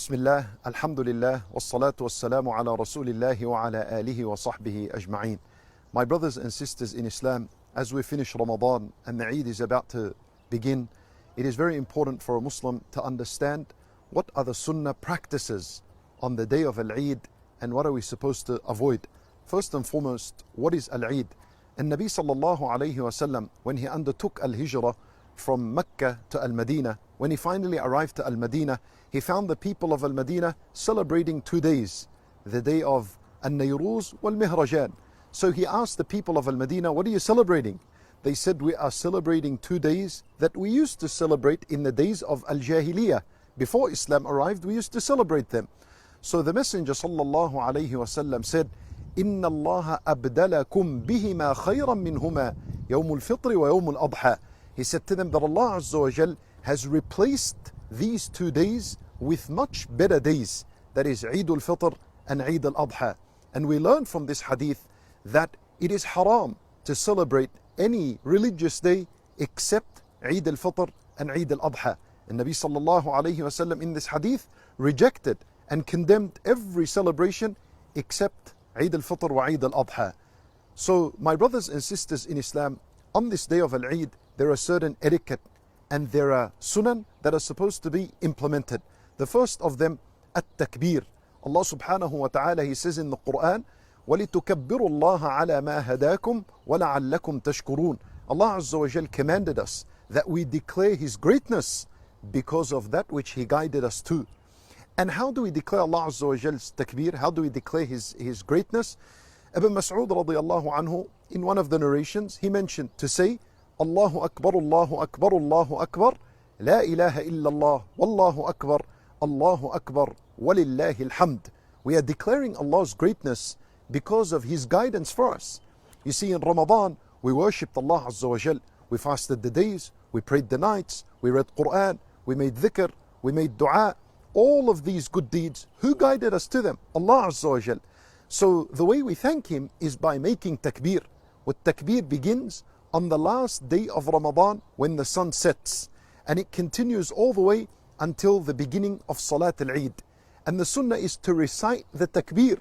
بسم الله الحمد لله والصلاة والسلام على رسول الله وعلى آله وصحبه أجمعين. My brothers and sisters in Islam, as we finish Ramadan and the Eid is about to begin, it is very important for a Muslim to understand what are the Sunnah practices on the day of Al-Eid and what are we supposed to avoid. First and foremost, what is Al-Eid? And Nabi sallallahu alayhi wasallam, when he undertook Al-Hijrah from Mecca to Al-Madinah, when he finally arrived to Al-Madinah, he found the people of Al-Madinah celebrating 2 days, the day of Al-Nayruz wal-Mihrajan. So he asked the people of Al-Madinah, what are you celebrating? They said, we are celebrating 2 days that we used to celebrate in the days of Al-Jahiliyyah. Before Islam arrived, we used to celebrate them. So the Messenger sallallahu alayhi wasallam said, إِنَّ اللَّهَ أَبْدَلَكُمْ بِهِمَا خَيْرًا مِّنْهُمَا يَوْمُ الْفِطْرِ وَيَوْمُ الْأَضْحَى. He said to them that Allah Azza wa Jal has replaced these 2 days with much better days. That is Eid al-Fitr and Eid al-Adha. And we learn from this hadith that it is haram to celebrate any religious day except Eid al-Fitr and Eid al-Adha. And Nabi sallallahu alayhi wasallam in this hadith rejected and condemned every celebration except Eid al-Fitr wa Eid al-Adha. So my brothers and sisters in Islam, on this day of Al-Eid, there are certain etiquette and there are sunan that are supposed to be implemented. The first of them, at-takbir. Allah subhanahu wa ta'ala, He says in the Quran, وَلِتُكَبِّرُوا اللَّهَ عَلَى مَا هَدَاكُمْ وَلَعَلَّكُمْ تَشْكُرُونَ. Allah Azza wa Jal commanded us that we declare His greatness because of that which He guided us to. And how do we declare Allah Azza wa Jal's takbir? How do we declare His greatness? Ibn Mas'ud radiyallahu anhu, in one of the narrations, he mentioned to say, Allahu Akbar, Allahu Akbar, Allahu Akbar, La ilaha illallah, Wallahu Akbar, Allahu Akbar, Walillahi alhamd. We are declaring Allah's greatness because of His guidance for us. You see, in Ramadan, we worshipped Allah Azza wa Jal. We fasted the days, we prayed the nights, we read Quran, we made dhikr, we made dua. All of these good deeds, who guided us to them? Allah Azza wa Jal. So the way we thank Him is by making takbir. What takbir begins on the last day of Ramadan when the sun sets, and it continues all the way until the beginning of Salat al-Eid. And the sunnah is to recite the takbir,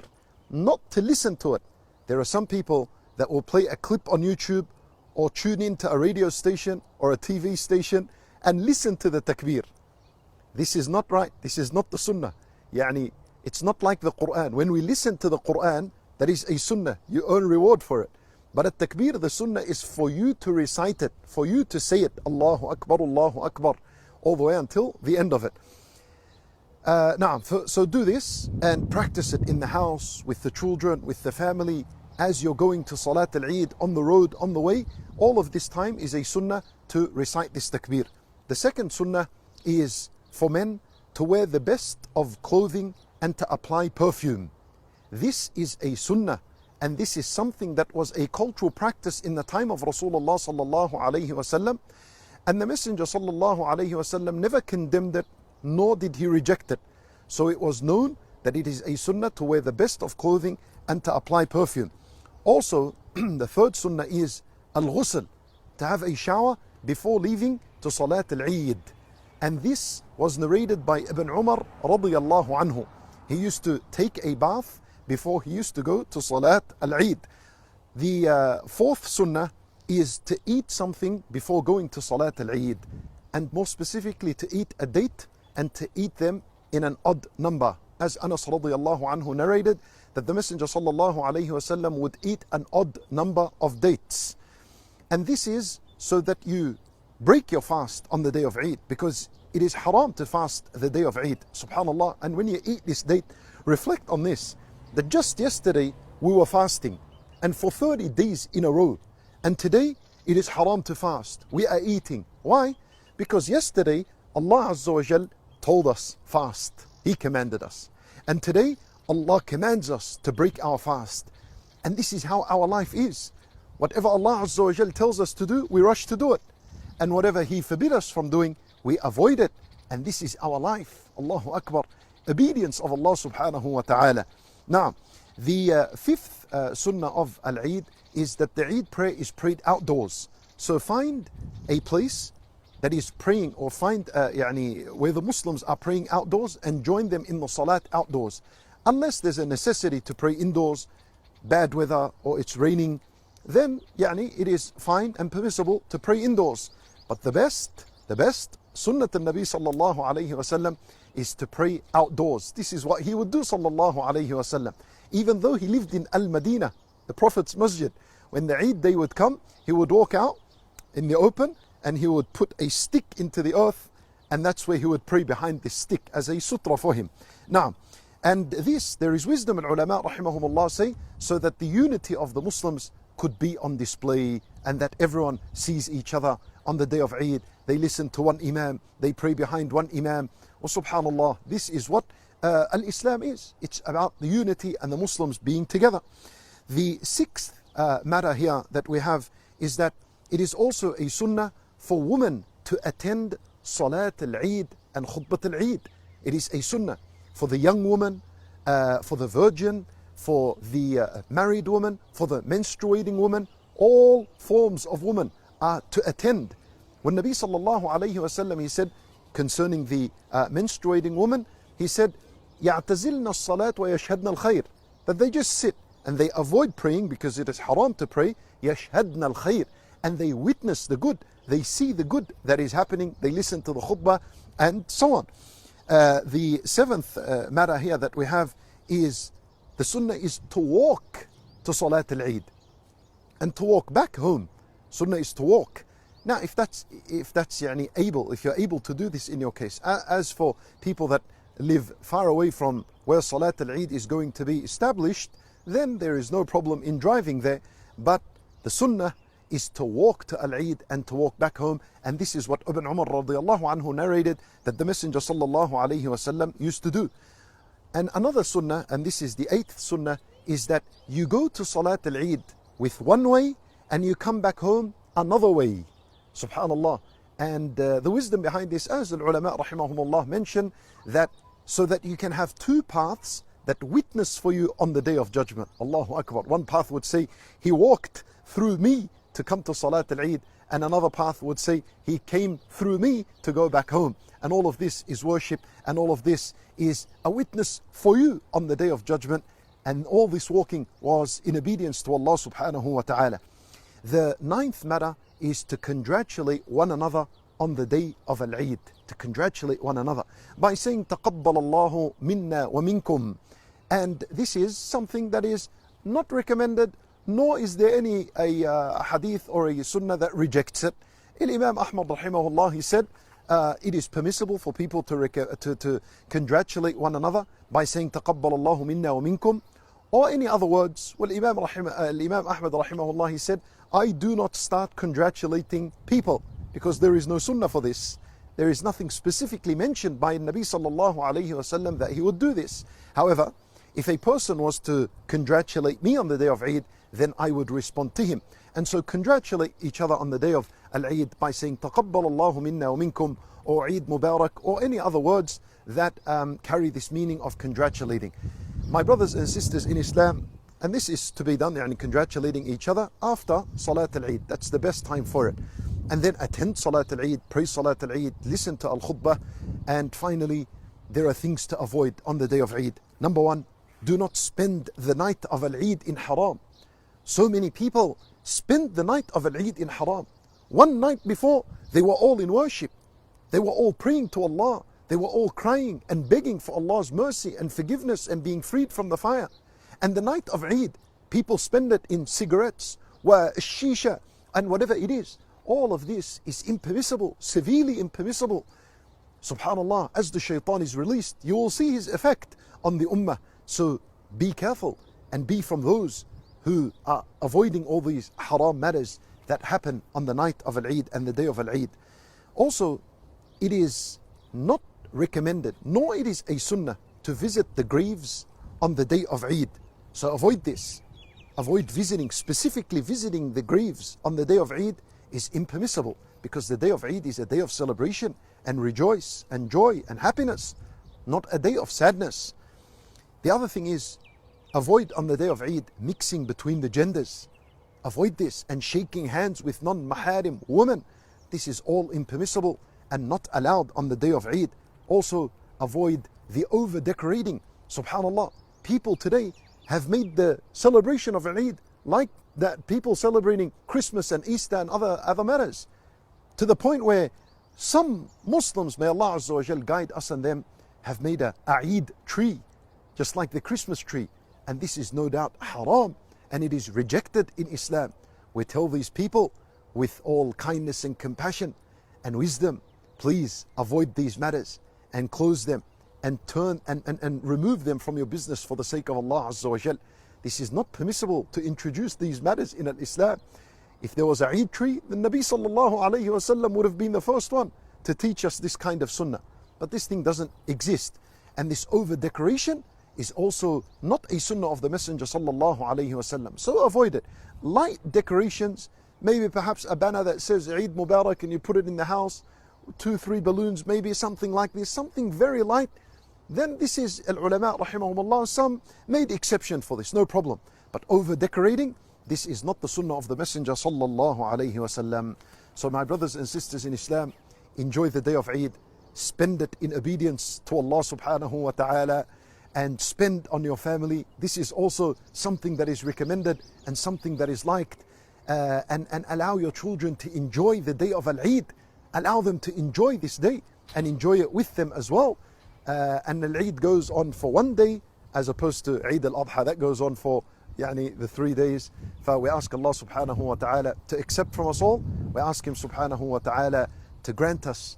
not to listen to it. There are some people that will play a clip on YouTube or tune into a radio station or a TV station and listen to the takbir. This is not right. This is not the sunnah. Yani, it's not like the Quran. When we listen to the Quran, that is a sunnah. You earn reward for it. But at takbir, the sunnah is for you to recite it, for you to say it, Allahu Akbar, all the way until the end of it. So do this and practice it in the house, with the children, with the family, as you're going to Salat al-Eid, on the road, on the way. All of this time is a sunnah to recite this takbir. The second sunnah is for men to wear the best of clothing and to apply perfume. This is a sunnah. And this is something that was a cultural practice in the time of Rasulullah sallallahu alayhi wasallam. And the Messenger sallallahu alayhi wasallam never condemned it, nor did he reject it. So it was known that it is a sunnah to wear the best of clothing and to apply perfume. Also, the third sunnah is al-ghusl, to have a shower before leaving to Salat al-Eid. And this was narrated by Ibn Umar radiyallahu anhu. He used to take a bath before he used to go to Salat al-Eid. The fourth sunnah is to eat something before going to Salat al-Eid, and more specifically to eat a date and to eat them in an odd number. As Anas radiyallahu anhu narrated that the Messenger sallallahu alayhi wasallam would eat an odd number of dates. And this is so that you break your fast on the day of Eid, because it is haram to fast the day of Eid, subhanallah. And when you eat this date, reflect on this, that just yesterday we were fasting and for 30 days in a row, and today it is haram to fast. We are eating. Why? Because yesterday Allah Azza wa Jal told us fast. He commanded us. And today Allah commands us to break our fast. And this is how our life is. Whatever Allah Azza wa Jal tells us to do, we rush to do it. And whatever He forbids us from doing, we avoid it. And this is our life. Allahu Akbar. Obedience of Allah subhanahu wa ta'ala. Now, the fifth sunnah of Al-Eid is that the Eid prayer is prayed outdoors. So find a place that is praying, or find where the Muslims are praying outdoors and join them in the salat outdoors. Unless there's a necessity to pray indoors, bad weather or it's raining, then it is fine and permissible to pray indoors. But the best Sunnat al-Nabi sallallahu alayhi wasallam is to pray outdoors. This is what he would do sallallahu alayhi wasallam. Even though he lived in Al-Madinah, the Prophet's masjid, when the Eid day would come, he would walk out in the open and he would put a stick into the earth, and that's where he would pray behind this stick as a sutra for him. Now, and this, there is wisdom in ulama rahimahumullah say, so that the unity of the Muslims could be on display, and that everyone sees each other on the day of Eid. They listen to one imam, they pray behind one imam. Well, subhanallah, this is what al-Islam is. It's about the unity and the Muslims being together. The sixth matter here that we have is that it is also a sunnah for women to attend Salat al-Eid and Khutbat al-Eid. It is a sunnah for the young woman, for the virgin, for the married woman, for the menstruating woman. All forms of women are to attend. When Nabi sallallahu alayhi wasallam, he said concerning the menstruating woman, he said, يَعْتَزِلْنَا الصَّلَاةِ وَيَشْهَدْنَا الْخَيْرِ, that they just sit and they avoid praying because it is haram to pray. يَشْهَدْنَا الْخَيْرِ, and they witness the good, they see the good that is happening, they listen to the khutbah and so on. The seventh matter here that we have is the sunnah is to walk to Salat al-Eid and to walk back home. Sunnah is to walk. Now, if that's able, if you're able to do this in your case. As for people that live far away from where Salat al-Eid is going to be established, then there is no problem in driving there. But the sunnah is to walk to Al-Eid and to walk back home. And this is what Ibn Umar radiallahu anhu narrated that the Messenger sallallahu alayhi wasallam used to do. And another sunnah, and this is the eighth sunnah, is that you go to Salat al-Eid with one way and you come back home another way. Subhanallah. And the wisdom behind this, as the ulama rahimahumullah mention, that so that you can have two paths that witness for you on the day of judgment. Allahu Akbar. One path would say, he walked through me to come to Salat al-Eid, and another path would say, he came through me to go back home. And all of this is worship, and all of this is a witness for you on the day of judgment. And all this walking was in obedience to Allah subhanahu wa ta'ala. The ninth matter is to congratulate one another on the day of Al-Eid, to congratulate one another by saying تَقَبَّلَ اللَّهُ مِنَّا وَمِنْكُمْ. And this is something that is not recommended, nor is there any a hadith or a sunnah that rejects it. Imam Ahmad rahimahullah, he said it is permissible for people to congratulate one another by saying تَقَبَّلَ اللَّهُ مِنَّا وَمِنْكُمْ, or any other words. Well, Imam Ahmad rahimahullah, he said, I do not start congratulating people because there is no sunnah for this. There is nothing specifically mentioned by Nabi sallallahu alayhi wasallam that he would do this. However, if a person was to congratulate me on the day of Eid, then I would respond to him. And so congratulate each other on the day of Al-Eid by saying تَقَبَّلَ اللَّهُ مِنَّا وَمِنْكُمْ, or Eid Mubarak, or any other words that carry this meaning of congratulating. My brothers and sisters in Islam, and this is to be done, congratulating each other after Salat al-Eid. That's the best time for it. And then attend Salat al-Eid, pray Salat al-Eid, listen to Al-Khutbah. And finally, there are things to avoid on the day of Eid. Number one, do not spend the night of Al-Eid in haram. So many people spend the night of Al-Eid in haram. One night before, they were all in worship. They were all praying to Allah. They were all crying and begging for Allah's mercy and forgiveness and being freed from the fire. And the night of Eid, people spend it in cigarettes, shisha, and whatever it is. All of this is impermissible, severely impermissible. Subhanallah, as the shaitan is released, you will see his effect on the ummah. So be careful and be from those who are avoiding all these haram matters that happen on the night of Al-Eid and the day of Al-Eid. Also, it is not recommended, nor it is a sunnah, to visit the graves on the day of Eid. So avoid this. Avoid visiting, specifically visiting the graves on the day of Eid is impermissible, because the day of Eid is a day of celebration and rejoice and joy and happiness, not a day of sadness. The other thing is, avoid on the day of Eid mixing between the genders. Avoid this, and shaking hands with non-maharim women. This is all impermissible and not allowed on the day of Eid. Also, avoid the over-decorating. Subhanallah, people today have made the celebration of Eid like that people celebrating Christmas and Easter and other matters, to the point where some Muslims, may Allah Azza wa Jal guide us and them, have made a Eid tree, just like the Christmas tree. And this is no doubt haram, and it is rejected in Islam. We tell these people with all kindness and compassion and wisdom, please avoid these matters and close them and turn and remove them from your business for the sake of Allah Azza wa Jal. This is not permissible to introduce these matters in Islam. If there was a Eid tree, the Nabi sallallahu alayhi wasallam would have been the first one to teach us this kind of sunnah. But this thing doesn't exist. And this over decoration is also not a sunnah of the Messenger sallallahu alayhi wasallam. So avoid it. Light decorations, maybe perhaps a banner that says Eid Mubarak and you put it in the house, 2-3 balloons, maybe something like this, something very light. Then this is al-ulama rahimahumullah, some made exception for this, no problem. But over decorating, this is not the sunnah of the Messenger sallallahu alayhi wasallam. So my brothers and sisters in Islam, enjoy the day of Eid, spend it in obedience to Allah subhanahu wa ta'ala, and spend on your family. This is also something that is recommended and something that is liked. And allow your children to enjoy the day of Al-Eid. Allow them to enjoy this day and enjoy it with them as well. And Al-Eid goes on for one day as opposed to Eid al-Adha that goes on for the 3 days. We ask Allah subhanahu wa ta'ala to accept from us all. We ask Him subhanahu wa ta'ala to grant us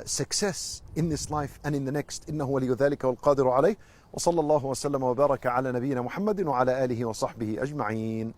success in this life and in the next. إنه ولي ذلك والقادر عليه. وصلى الله وسلم وبارك على نبينا محمد وعلى آله وصحبه أجمعين.